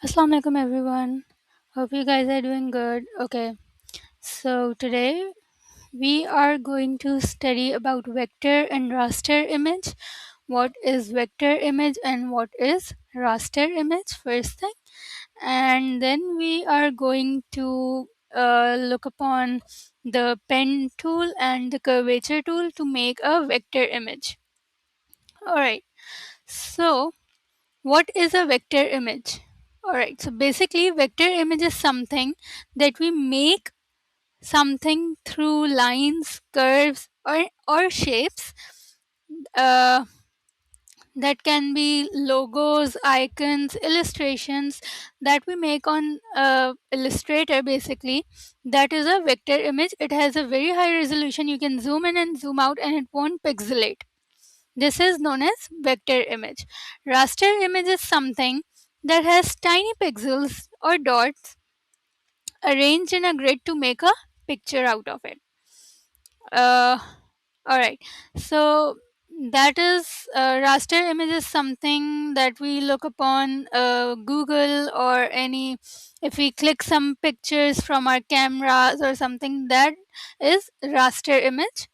Assalamu alaikum everyone. Hope you guys are doing good. Okay, so today we are going to study about vector and raster image. What is vector image and what is raster image first thing, and then we are going to look upon the pen tool and the curvature tool to make a vector image. Alright, so what is a vector image? Alright, so basically, vector image is something that we make something through lines, curves, or shapes. Uh, that can be logos, icons, illustrations that we make on Illustrator basically. That is a vector image. It has a very high resolution. You can zoom in and zoom out and it won't pixelate. This is known as vector image. Raster image is something that has tiny pixels or dots arranged in a grid to make a picture out of it. Uh, Alright, so that is raster image is something that we look upon Google or any, if we click some pictures from our cameras or something, that is raster image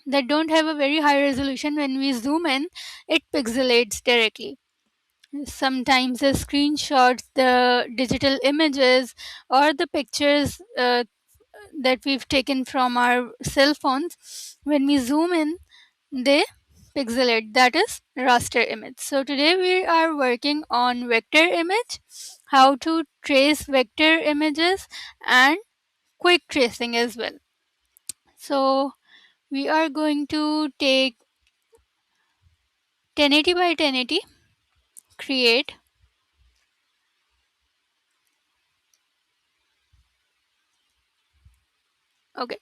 that don't have a very high resolution. When we zoom in, it pixelates directly. Sometimes the screenshots, the digital images, or the pictures that we've taken from our cell phones, when we zoom in, they pixelate. That is raster image. So today we are working on vector image, how to trace vector images, and quick tracing as well. So we are going to take 1080 by 1080, create. Okay,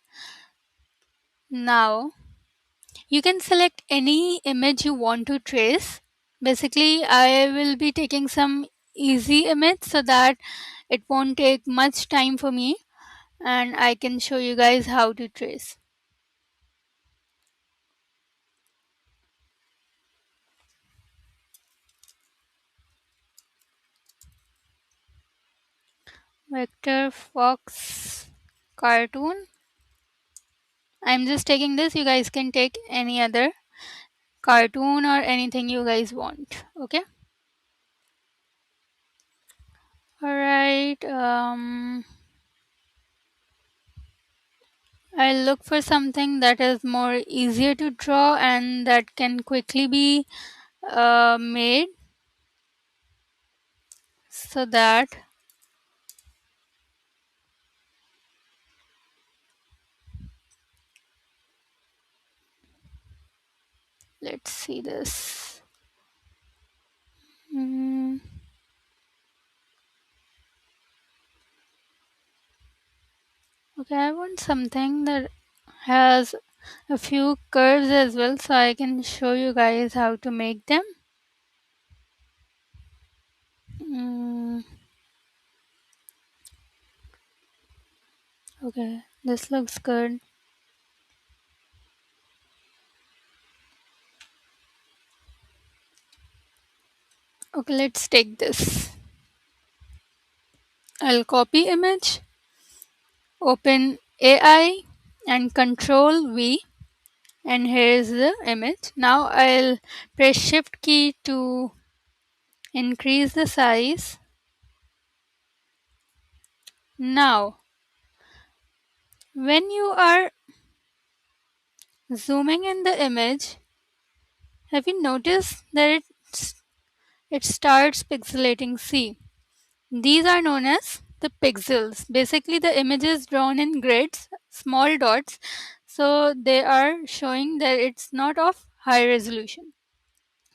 now you can select any image you want to trace. Basically, I will be taking some easy image so that it won't take much time for me and I can show you guys how to trace. Vector Fox cartoon. I'm just taking this. You guys can take any other cartoon or anything you guys want. Okay. Alright. I'll look for something that is more easier to draw and that can quickly be made, so that let's see this. Mm, okay, I want something that has a few curves as well so I can show you guys how to make them. Mm, okay, this looks good. Okay, let's take this. I'll copy image, open AI and control V, and here's the image. Now I'll press shift key to increase the size. Now when you are zooming in the image, have you noticed that it starts pixelating? See, these are known as the pixels. Basically, the image is drawn in grids, small dots, so they are showing that it's not of high resolution.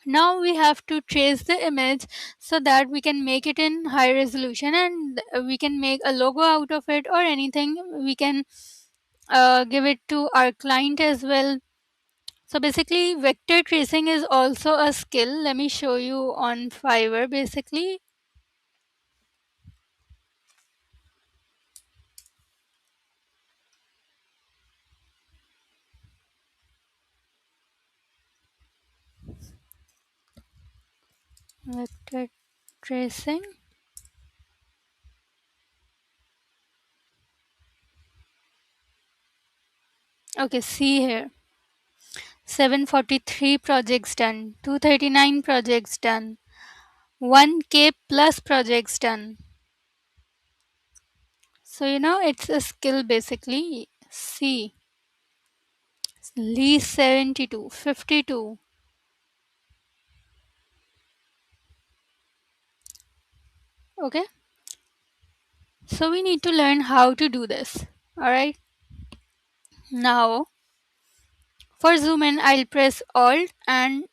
Now we have to trace the image so that we can make it in high resolution and we can make a logo out of it or anything. We can give it to our client as well. So basically, vector tracing is also a skill. Let me show you on Fiverr. Basically, vector tracing. Okay, see here. 743 projects done, 239 projects done, 1K plus projects done. So it's a skill basically. See, least 72, 52. Okay, so we need to learn how to do this. Alright, now for zoom in, I'll press Alt and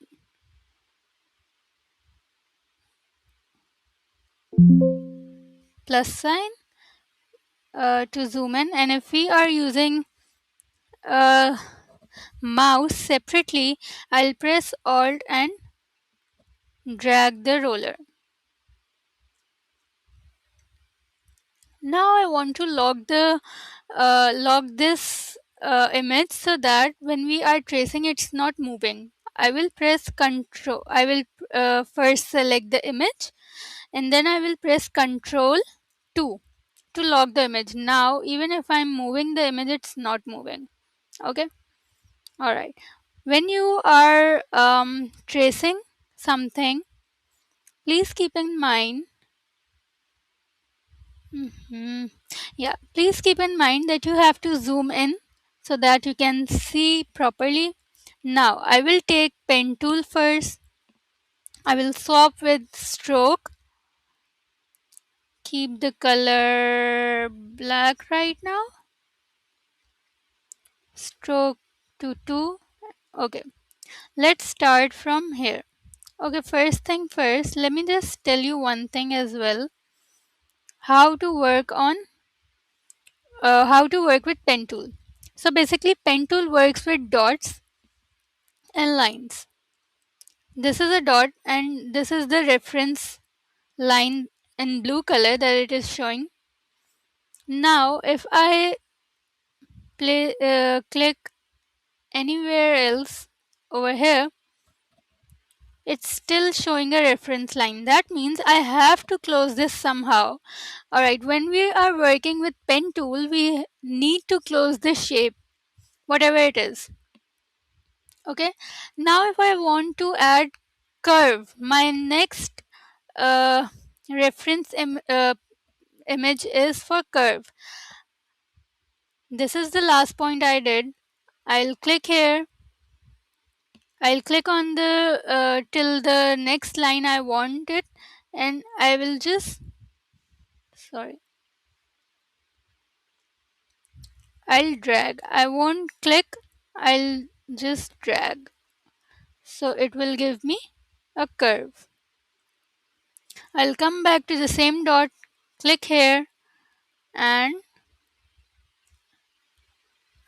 plus sign to zoom in, and if we are using a mouse separately, I'll press Alt and drag the roller. Now I want to lock this image so that when we are tracing it's not moving. I will press control. I will first select the image and then I will press control 2 to lock the image. Now even if I'm moving the image, it's not moving. Okay, all right. When you are tracing something, please keep in mind. Yeah, please keep in mind that you have to zoom in so that you can see properly. Now, I will take pen tool first. I will swap with stroke. Keep the color black right now. Stroke to 2. Okay, let's start from here. Okay, first thing first, let me just tell you one thing as well. How to work with pen tool. So basically pen tool works with dots and lines. This is a dot and this is the reference line in blue color that it is showing. Now if I click anywhere else over here, it's still showing a reference line. That means I have to close this somehow. Alright, when we are working with pen tool, we need to close this shape, whatever it is. Okay, now if I want to add curve, my next uh, reference image is for curve. This is the last point I did. I'll click here. I'll click on the till the next line I want it, and I will just I'll drag. I won't click. I'll just drag. So it will give me a curve. I'll come back to the same dot, click here, and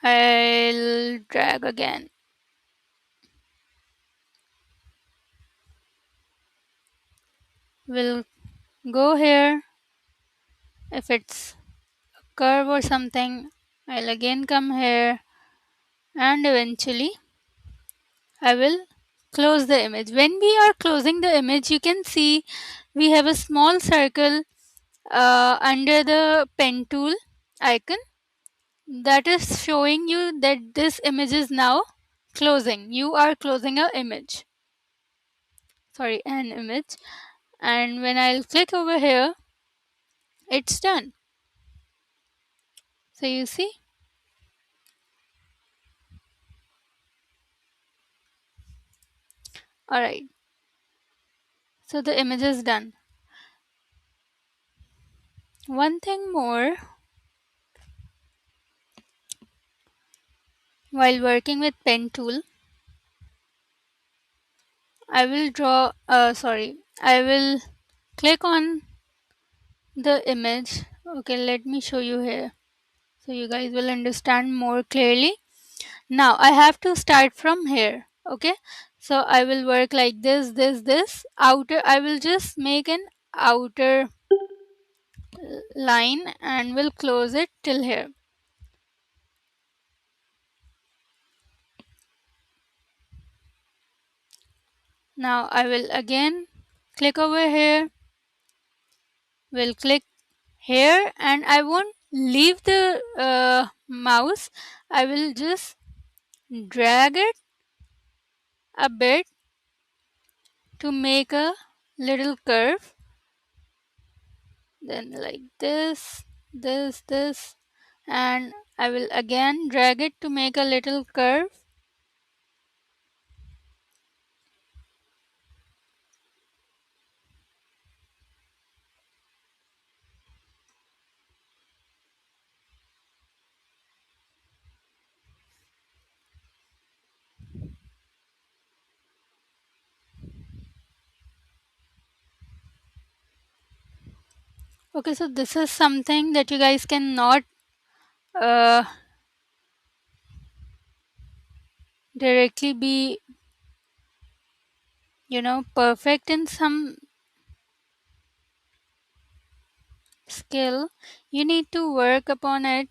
I'll drag again. We'll go here. If it's a curve or something, I'll again come here and eventually I will close the image. When we are closing the image, you can see we have a small circle under the pen tool icon that is showing you that this image is now closing. You are closing an image. And when I'll click over here, it's done. So you see, alright, so the image is done. One thing more, while working with pen tool, I will I will click on the image. Okay, let me show you here so you guys will understand more clearly. Now I have to start from here. Okay, so I will work like this outer. I will just make an outer line and will close it till here. Now I will again click over here, will click here, and I won't leave the mouse. I will just drag it a bit to make a little curve, then like this, and I will again drag it to make a little curve. Okay, so this is something that you guys cannot uh, directly be, perfect in some skill. You need to work upon it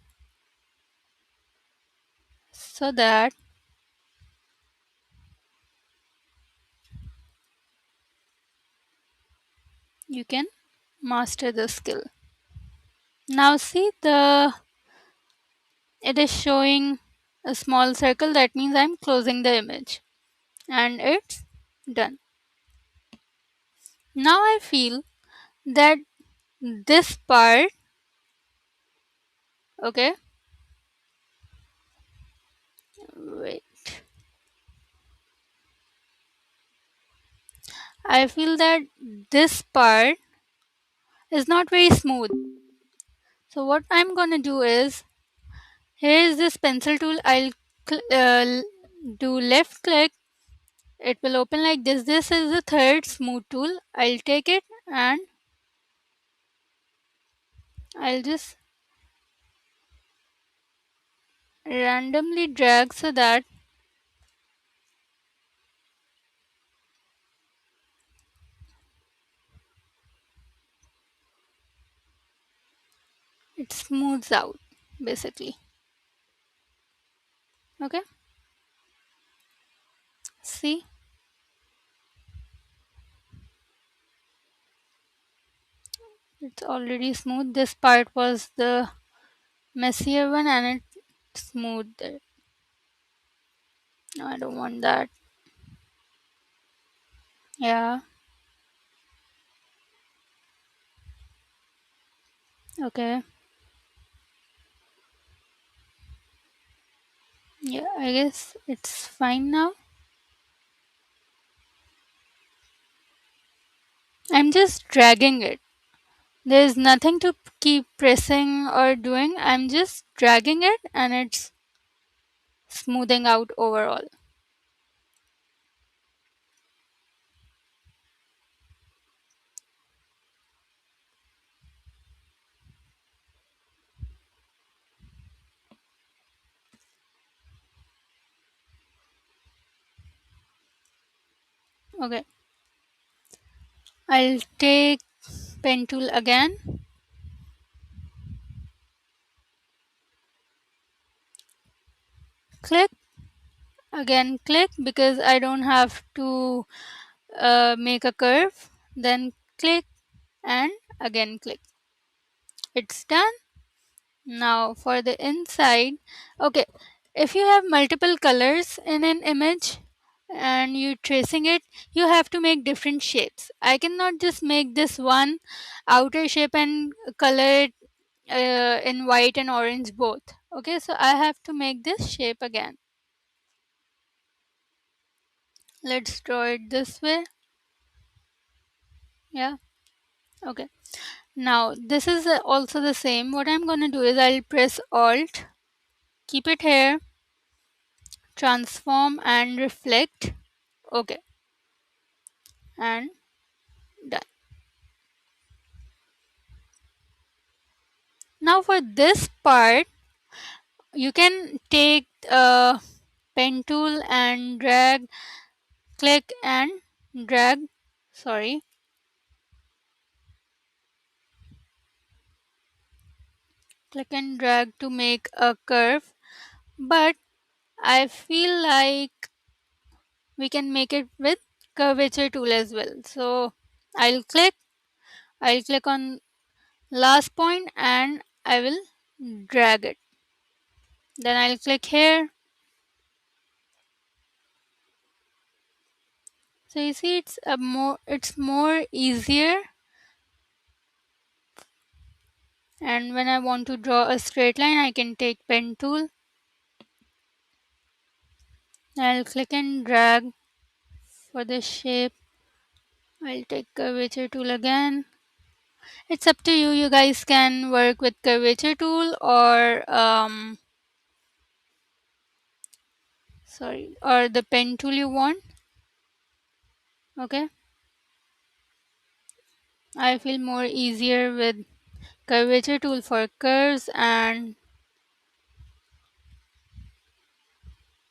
so that you can master the skill. Now see, the it is showing a small circle. That means I'm closing the image and it's done. Now I feel that this part, okay, wait, I feel that this part is not very smooth. So what I'm gonna do is, here is this pencil tool. I'll do left click. It will open like this. This is the third smooth tool. I'll take it and I'll just randomly drag so that it smooths out basically. Okay, see, it's already smooth. This part was the messier one and it smoothed it. No, I don't want that. Yeah, okay. Yeah, I guess it's fine now. I'm just dragging it. There's nothing to keep pressing or doing. I'm just dragging it and it's smoothing out overall. Okay, I'll take pen tool again. Click, again click because I don't have to make a curve. Then click and again click. It's done. Now for the inside, okay, if you have multiple colors in an image and you're tracing it, you have to make different shapes. I cannot just make this one outer shape and color it in white and orange both. Okay, so I have to make this shape again. Let's draw it this way. Yeah, okay. Now this is also the same. What I'm gonna do is I'll press Alt, keep it here, transform and reflect. Okay, and done. Now for this part, you can take a pen tool and drag, click and drag, sorry, click and drag to make a curve. But I feel like we can make it with curvature tool as well. So I'll click on last point and I will drag it. Then I'll click here So you see, it's more easier. And when I want to draw a straight line, I can take pen tool. I'll click and drag for the shape. I'll take curvature tool again. It's up to you. You guys can work with curvature tool or or the pen tool you want. Okay, I feel more easier with curvature tool for curves, and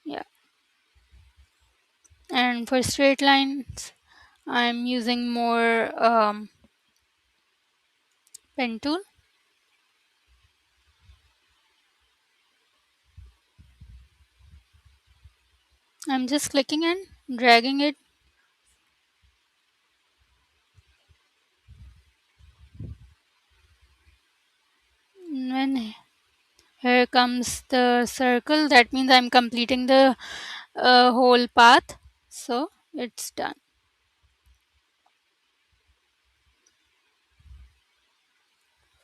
yeah, and for straight lines I'm using more pen tool. I'm just clicking and dragging it. When here comes the circle, that means I'm completing the whole path. So it's done.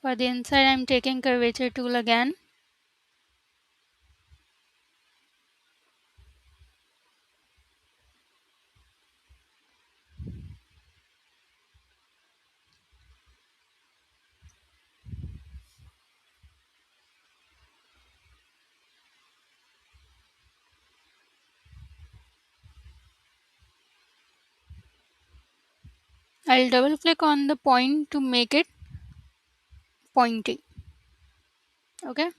For the inside, I'm taking curvature tool again. I'll double click on the point to make it pointy. Okay.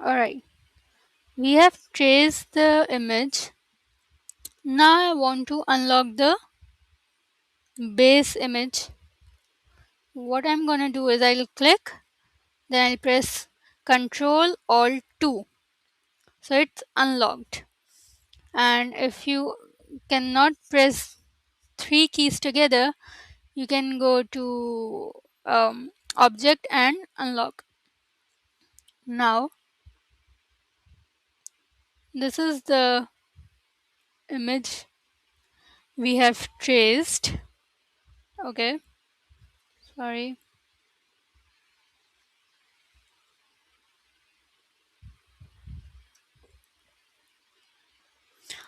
Alright. We have traced the image. Now I want to unlock the base image. What I'm gonna do is I'll click, then I'll press Ctrl Alt 2. So it's unlocked. And if you cannot press three keys together, you can go to object and unlock. Now this is the image we have traced. Okay, sorry.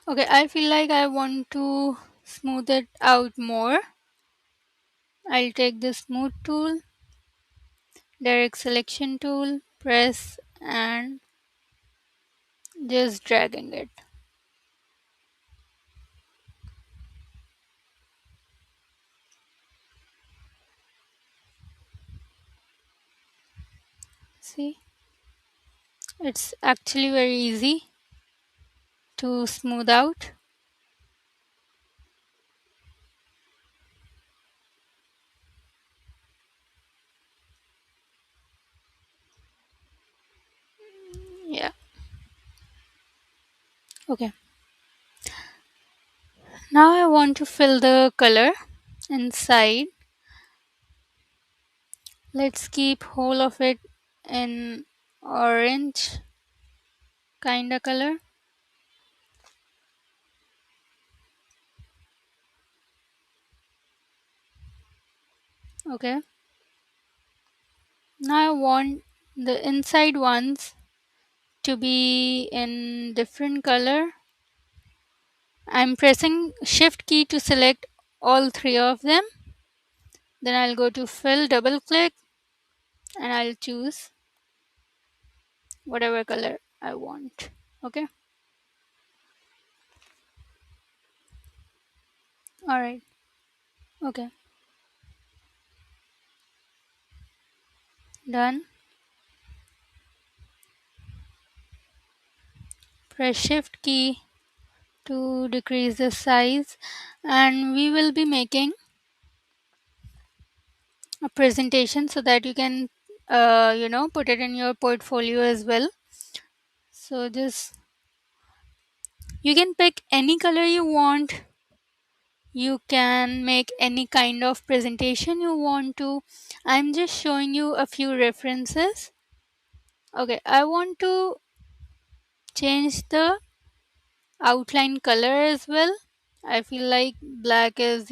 Okay, I feel like I want to smooth it out more. I'll take the smooth tool, direct selection tool, press and just dragging it. See, it's actually very easy to smooth out. Yeah, okay. Now I want to fill the color inside. Let's keep whole of it in orange kinda color. Okay. Now I want the inside ones to be in different color. I'm pressing shift key to select all three of them. Then I'll go to fill, double click, and I'll choose whatever color I want. Okay. Alright. Okay. Done. Press shift key to decrease the size, and we will be making a presentation so that you can put it in your portfolio as well. So just you can pick any color you want. You can make any kind of presentation you want to. I'm just showing you a few references. Okay, I want to change the outline color as well. I feel like black is,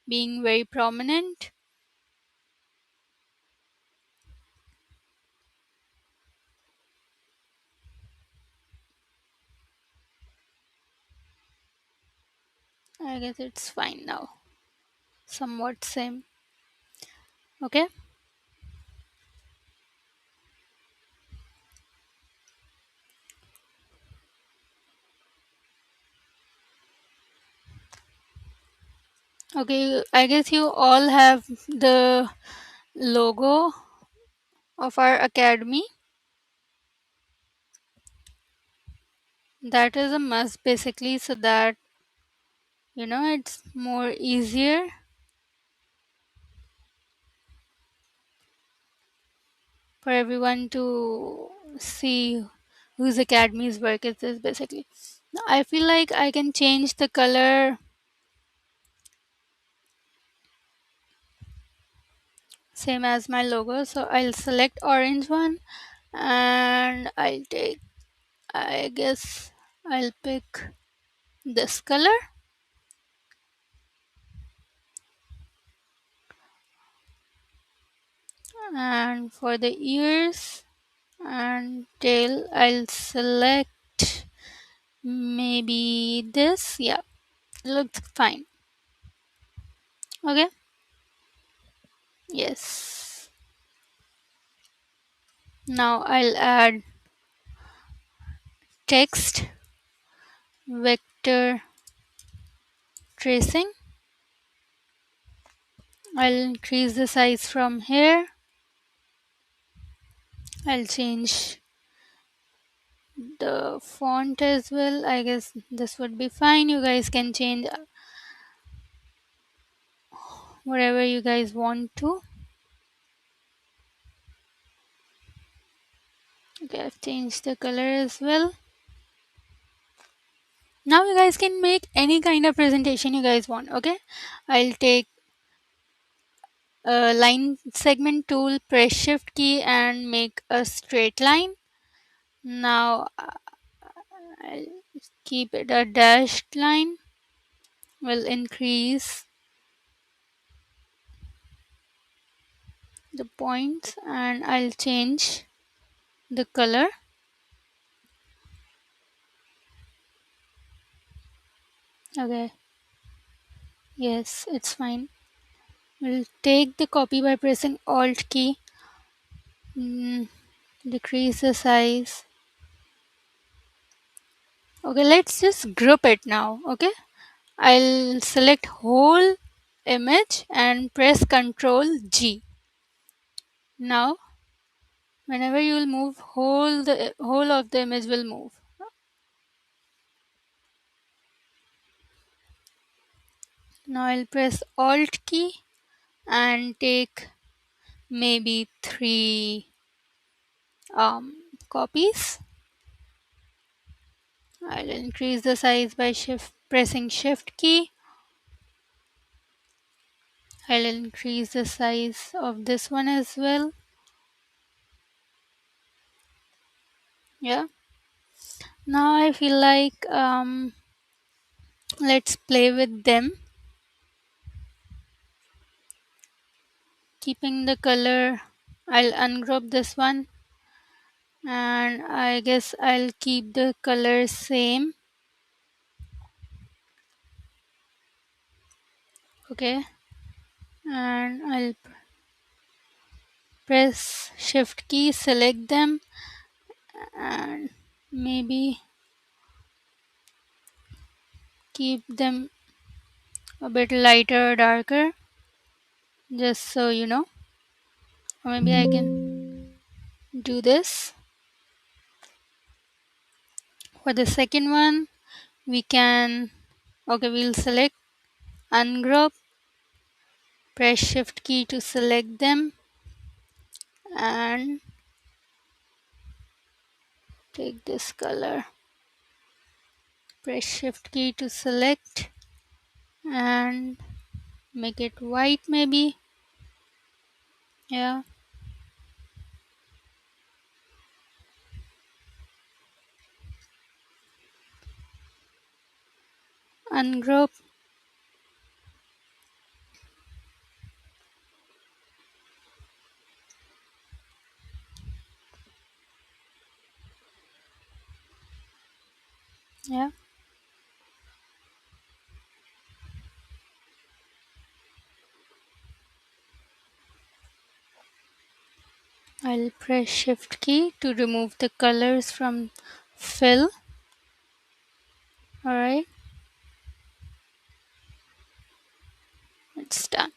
being very prominent. I guess it's fine now. Somewhat same. Okay. Okay, I guess you all have the logo of our academy. That is a must basically, so that it's more easier for everyone to see whose academy's work is this basically. Now, I feel like I can change the color same as my logo. So I'll select orange one and I guess I'll pick this color. And for the ears and tail, I'll select maybe this. Yeah, looks fine. Okay. Yes. Now I'll add text, vector tracing. I'll increase the size from here. I'll change the font as well. I guess this would be fine. You guys can change whatever you guys want to. Okay, I've changed the color as well. Now you guys can make any kind of presentation you guys want. Okay, I'll take a line segment tool, press shift key and make a straight line. Now I'll keep it a dashed line. Will increase the points and I'll change the color. Okay, yes, it's fine. We'll take the copy by pressing alt key. Decrease the size. Okay, let's just group it now. Okay, I'll select whole image and press Ctrl G. Now whenever you will move, the whole of the image will move. Now I'll press alt key and take maybe 3 copies. I'll increase the size by pressing shift key. I'll increase the size of this one as well. Yeah. Now I feel like let's play with them. Keeping the color, I'll ungroup this one and I guess I'll keep the color same. Okay, and I'll press shift key, select them and maybe keep them a bit lighter or darker, just so you know. Or maybe I can do this. For the second one we can, okay, we'll select ungroup, press shift key to select them and take this color, press shift key to select and make it white maybe. Yeah, ungroup. Yeah, I'll press shift key to remove the colors from fill. Alright, it's done.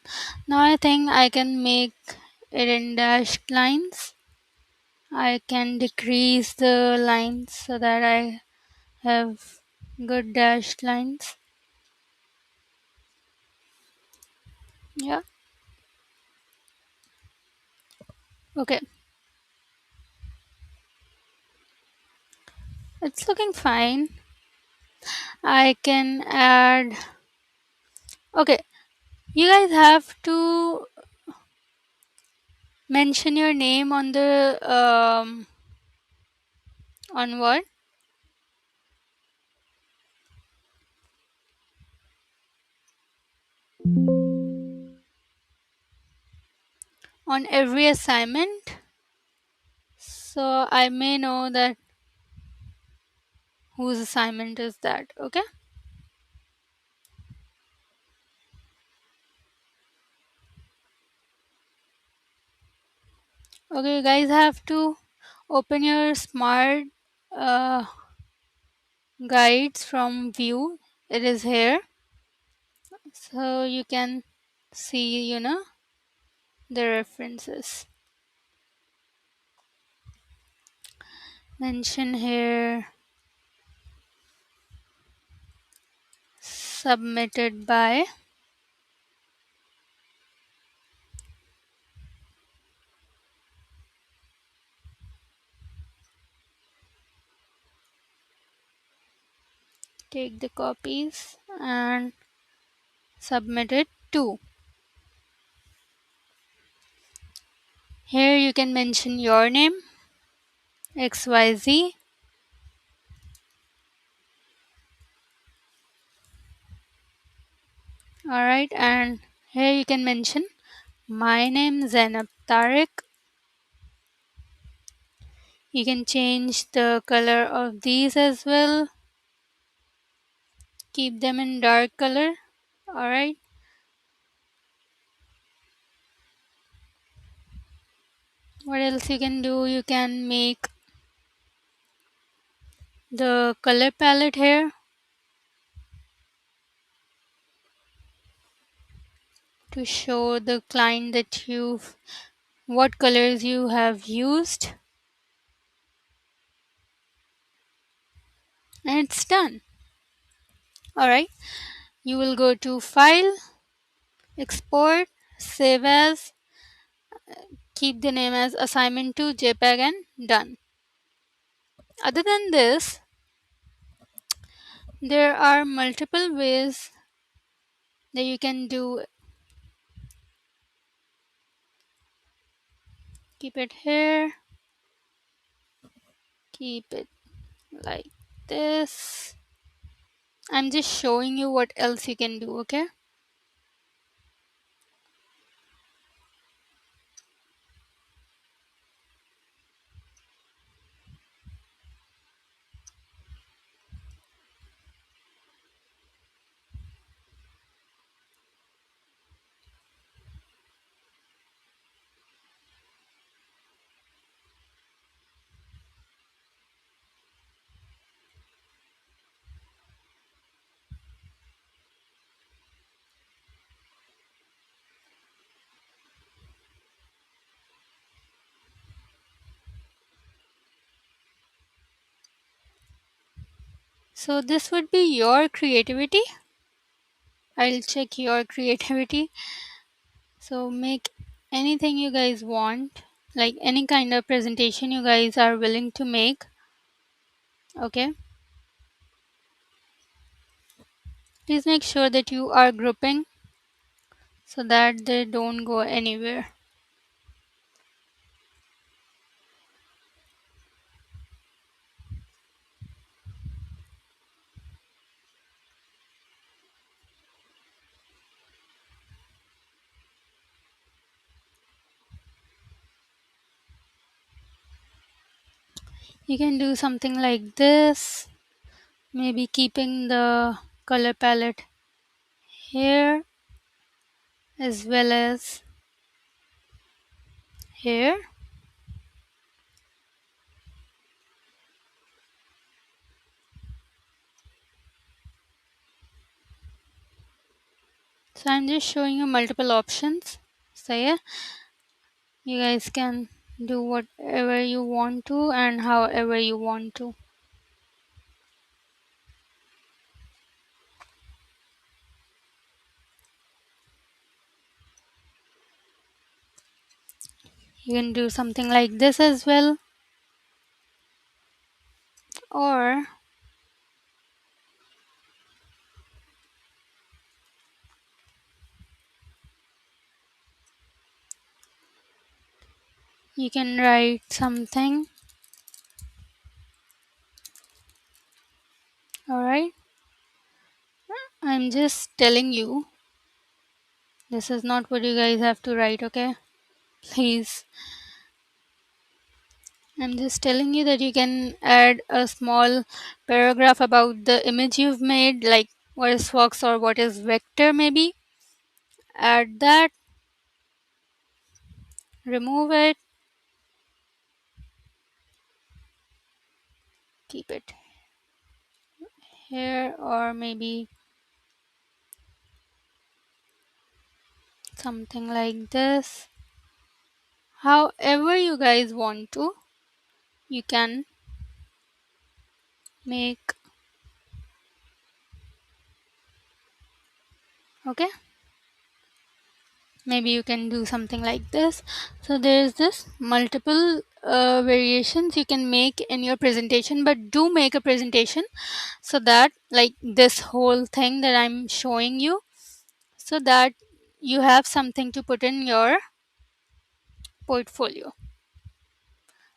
Now I think I can make it in dashed lines. I can decrease the lines so that I have good dashed lines. Yeah, okay, it's looking fine. I can add. Okay, you guys have to mention your name on the on what? On every assignment. So I may know that whose assignment is that, okay? Okay, you guys have to open your smart uh, guides from view. It is here. So you can see, the references. Mention here submitted by. Take the copies and submit it to. Here you can mention your name, XYZ. Alright, and here you can mention my name Zainab Tariq. You can change the color of these as well. Keep them in dark color. Alright. What else you can do? You can make the color palette here to show the client that what colors you have used, and it's done. Alright, you will go to file, export, save as, keep the name as assignment to JPEG, and done. Other than this, there are multiple ways that you can do. Keep it here, keep it like this. I'm just showing you what else you can do, okay? So this would be your creativity. I'll check your creativity. So make anything you guys want, like any kind of presentation you guys are willing to make. Okay. Please make sure that you are grouping so that they don't go anywhere. You can do something like this, maybe keeping the color palette here as well as here. So I'm just showing you multiple options. So yeah, you guys can do whatever you want to and however you want to. You can do something like this as well, or you can write something. Alright, I'm just telling you, this is not what you guys have to write, okay? Please. I'm just telling you that you can add a small paragraph about the image you've made, like what is fox or what is vector, maybe. Add that, remove it, keep it here, or maybe something like this. However you guys want to, you can make. Okay, maybe you can do something like this. So there's this multiple variations you can make in your presentation, but do make a presentation so that, like this whole thing that I'm showing you, so that you have something to put in your portfolio.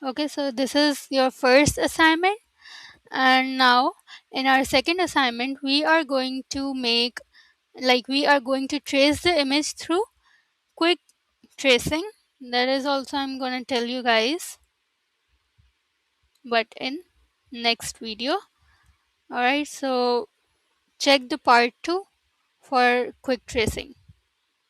Okay, so this is your first assignment, and now in our second assignment we are going to make, like we are going to trace the image through quick tracing. That is also I'm gonna tell you guys, but in next video. Alright, so check the part 2 for quick tracing.